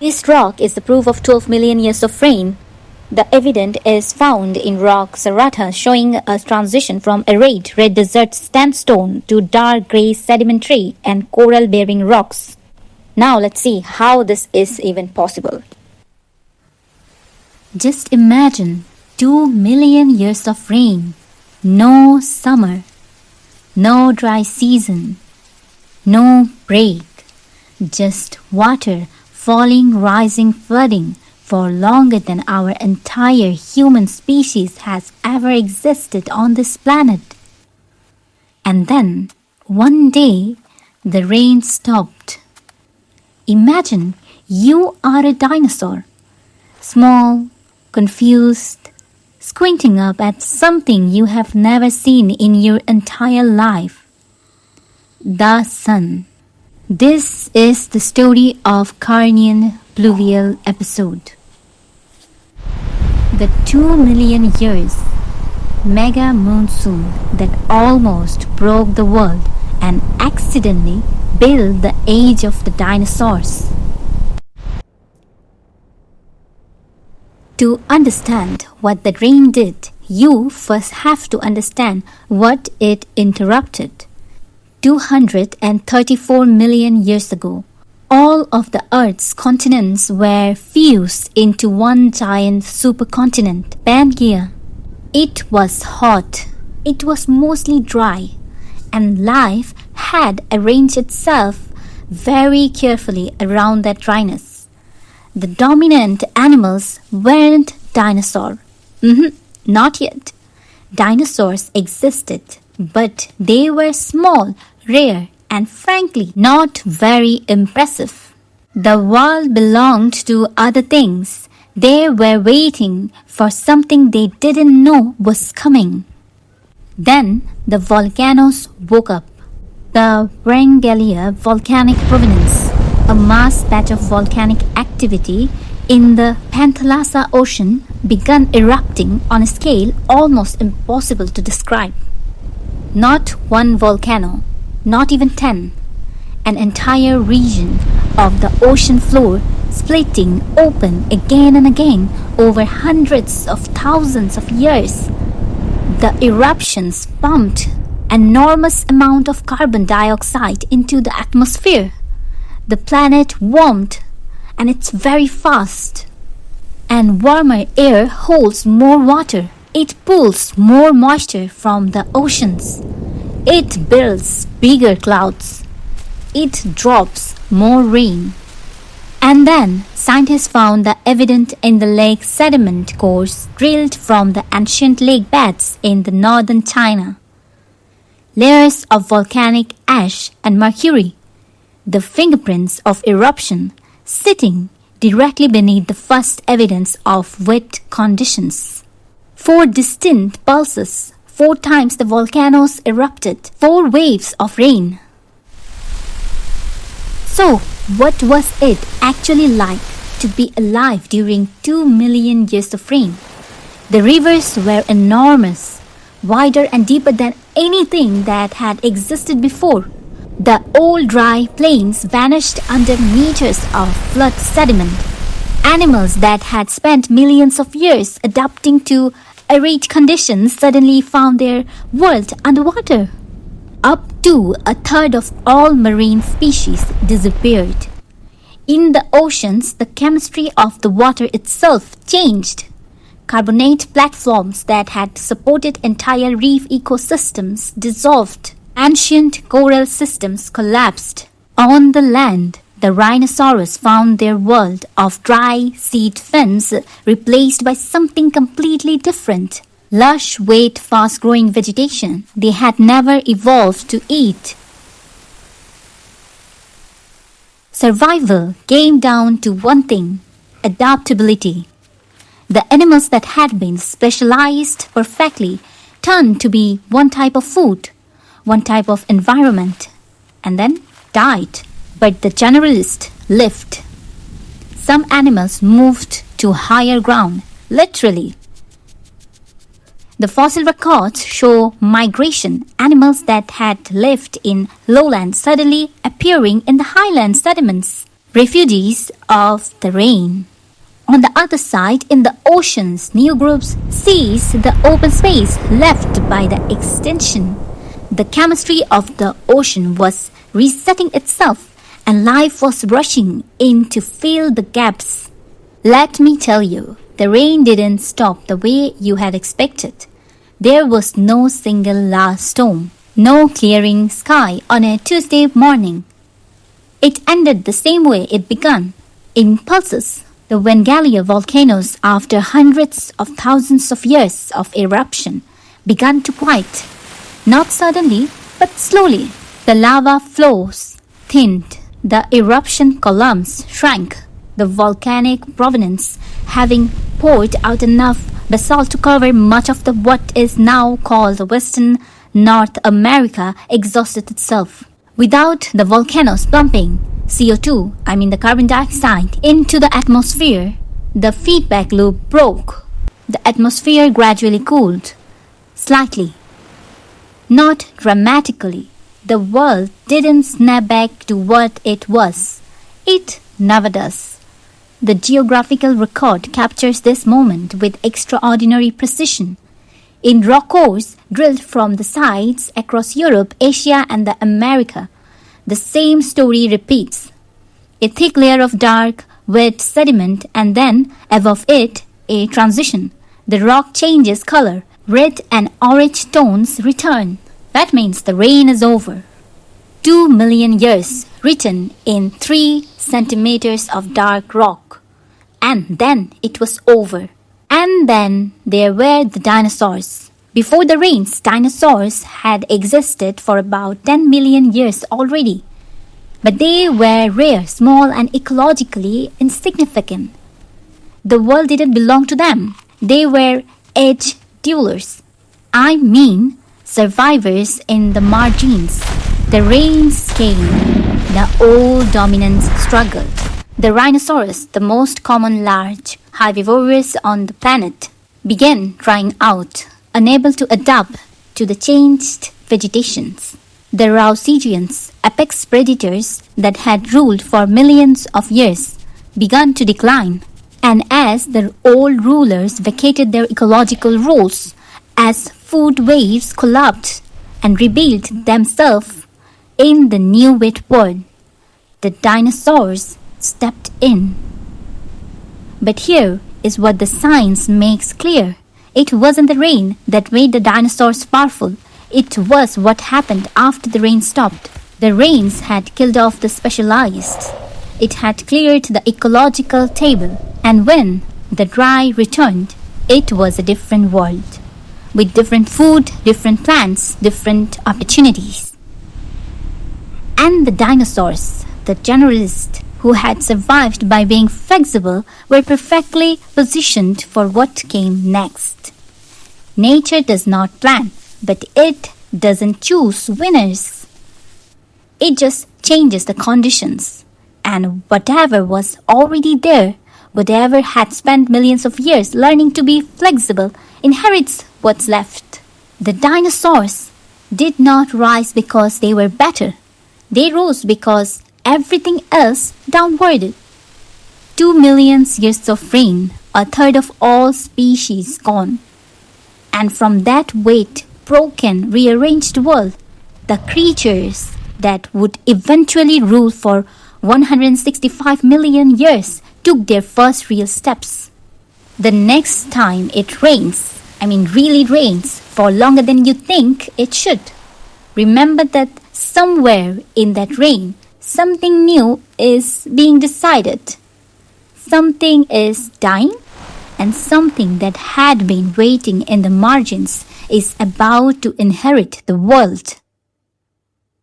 This rock is the proof of 12 million years of rain. The evidence is found in rock strata showing a transition from arid red desert sandstone to dark grey sedimentary and coral-bearing rocks. Now let's see how this is even possible. Just imagine 2 million years of rain, no summer, no dry season, no break, just water falling, rising, flooding for longer than our entire human species has ever existed on this planet. And then, one day, the rain stopped. Imagine you are a dinosaur, small, confused, squinting up at something you have never seen in your entire life. The sun. This is the story of Carnian Pluvial episode. The 2 million years mega monsoon that almost broke the world and accidentally built the age of the dinosaurs. To understand what the rain did, you first have to understand what it interrupted. 234 million years ago, all of the Earth's continents were fused into one giant supercontinent, Pangea. It was hot, it was mostly dry, and life had arranged itself very carefully around that dryness. The dominant animals weren't dinosaurs. Not yet. Dinosaurs existed, but they were small, rare, and frankly not very impressive. The world belonged to other things. They were waiting for something they didn't know was coming. Then the volcanoes woke up. The Wrangellia volcanic provenance, a mass patch of volcanic activity in the Pangea Ocean, began erupting on a scale almost impossible to describe. Not one volcano, not even 10. An entire region of the ocean floor splitting open again and again over hundreds of thousands of years. The eruptions pumped an enormous amount of carbon dioxide into the atmosphere. The planet warmed, and it's very fast. And warmer air holds more water. It pulls more moisture from the oceans. It builds bigger clouds. It drops more rain. And then scientists found the evidence in the lake sediment cores drilled from the ancient lake beds in the northern China. Layers of volcanic ash and mercury, the fingerprints of eruption, sitting directly beneath the first evidence of wet conditions. 4 distinct pulses, 4 times the volcanoes erupted, 4 waves of rain. So, what was it actually like to be alive during 2 million years of rain? The rivers were enormous, wider and deeper than anything that had existed before. The old dry plains vanished under meters of flood sediment. Animals that had spent millions of years adapting to arid conditions suddenly found their world underwater. Up to a third of all marine species disappeared. In the oceans, the chemistry of the water itself changed. Carbonate platforms that had supported entire reef ecosystems dissolved. Ancient coral systems collapsed. On the land, the rhinoceros found their world of dry seed fins replaced by something completely different. Lush, wet, fast-growing vegetation they had never evolved to eat. Survival came down to one thing: adaptability. The animals that had been specialized perfectly turned to be one type of food, one type of environment, and then died. But the generalists lived. Some animals moved to higher ground, literally. The fossil records show migration, animals that had lived in lowland suddenly appearing in the highland sediments. refugees of the rain. On the other side, in the oceans, new groups seize the open space left by the extinction. The chemistry of the ocean was resetting itself, and life was rushing in to fill the gaps. Let me tell you, the rain didn't stop the way you had expected. There was no single last storm, no clearing sky on a Tuesday morning. It ended the same way it began, in pulses. The Wrangellia volcanoes, after hundreds of thousands of years of eruption, began to quiet. Not suddenly, but slowly. The lava flows thinned, the eruption columns shrank, the volcanic provenance, having poured out enough basalt to cover much of what is now called Western North America, exhausted itself. Without the volcanoes pumping CO2, the carbon dioxide, into the atmosphere, the feedback loop broke. The atmosphere gradually cooled, slightly. Not dramatically. The world didn't snap back to what it was. It never does. The geographical record captures this moment with extraordinary precision. In rock cores drilled from the sides across Europe, Asia, and the America, the same story repeats. A thick layer of dark, wet sediment, and then, above it, a transition. The rock changes color. Red and orange tones return. That means the rain is over. 2 million years written in 3 centimeters of dark rock. And then it was over. And then there were the dinosaurs. Before the rains, dinosaurs had existed for about 10 million years already. But they were rare, small, and ecologically insignificant. The world didn't belong to them. They were edge dwellers. Survivors in the margins. The rains came. The old dominance struggled. The rhinoceros, the most common large herbivores on the planet, began drying out, unable to adapt to the changed vegetations. The Raucesians, apex predators that had ruled for millions of years, began to decline. And as the old rulers vacated their ecological roles, as food waves collapsed and rebuilt themselves in the new wet world, the dinosaurs stepped in. But here is what the science makes clear. It wasn't the rain that made the dinosaurs powerful. It was what happened after the rain stopped. The rains had killed off the specialized. It had cleared the ecological table. And when the dry returned, it was a different world. With different food, different plants, different opportunities. And the dinosaurs, the generalists who had survived by being flexible, were perfectly positioned for what came next. Nature does not plan, but it doesn't choose winners. It just changes the conditions. And whatever was already there, whatever had spent millions of years learning to be flexible, inherits what's left. The dinosaurs did not rise because they were better. They rose because everything else downwarded. 2 million years of rain, a third of all species gone. And from that weight, broken, rearranged world, the creatures that would eventually rule for 165 million years took their first real steps. The next time it rains, really rains, for longer than you think it should, remember that somewhere in that rain, something new is being decided. Something is dying, and something that had been waiting in the margins is about to inherit the world.